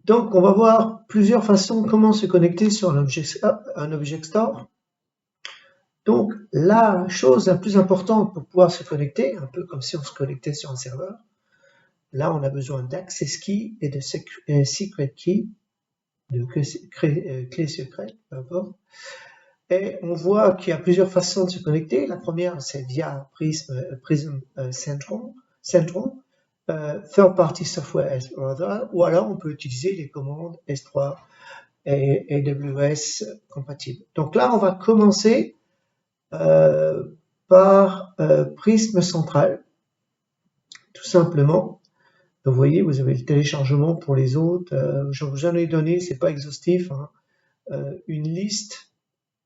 Donc, on va voir plusieurs façons comment se connecter sur un object store. Donc, la chose la plus importante pour pouvoir se connecter, un peu comme si on se connectait sur un serveur, là, on a besoin d'access key et de secret key, de clé secrète, peu importe. Et on voit qu'il y a plusieurs façons de se connecter. La première, c'est via Prism Central, Third Party Software S3, ou alors on peut utiliser les commandes S3 et AWS compatibles. Donc là, on va commencer par Prism Central, tout simplement. Donc, vous voyez, vous avez le téléchargement pour les autres. J'en ai donné, c'est pas exhaustif, hein, une liste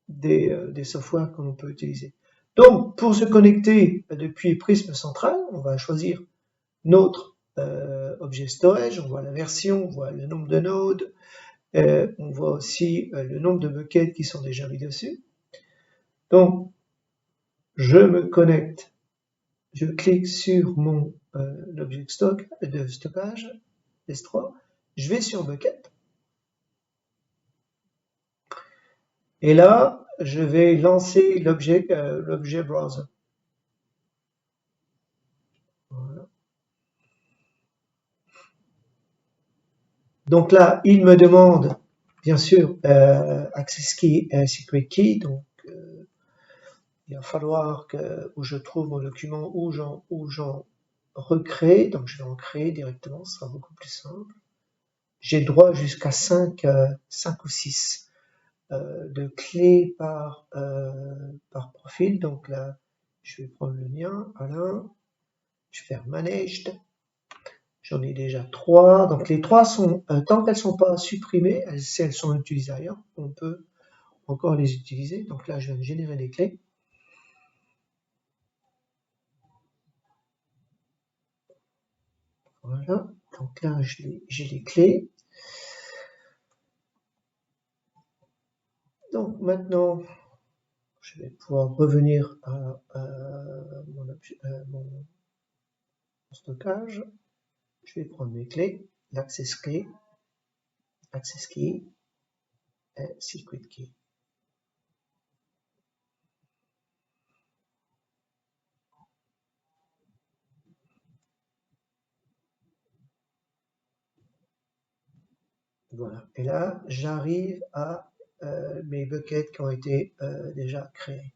des softwares que l'on peut utiliser. Donc, pour se connecter depuis Prism Central, on va choisir notre objet storage, on voit la version, on voit le nombre de nodes, on voit aussi le nombre de buckets qui sont déjà mis dessus. Donc, je me connecte, je clique sur mon objet de stockage, S3, je vais sur bucket, et là, je vais lancer l'objet browser. Voilà. Donc là, il me demande, bien sûr, access key et secret key. Donc, il va falloir où je trouve mon document, où j'en recrée. Donc, je vais en créer directement, ce sera beaucoup plus simple. J'ai droit jusqu'à 5 ou 6 de clés par profil. Donc là, je vais prendre le mien, Alain. Je vais faire Managed. J'en ai déjà 3. Donc les 3 sont, tant qu'elles ne sont pas supprimées, si elles sont utilisées ailleurs, on peut encore les utiliser. Donc là, je viens de générer des clés. Voilà. Donc là, j'ai les clés. Donc maintenant, je vais pouvoir revenir à mon stockage. Je vais prendre mes clés, l'access key, et secret key. Voilà. Et là, j'arrive à mes buckets qui ont été déjà créés.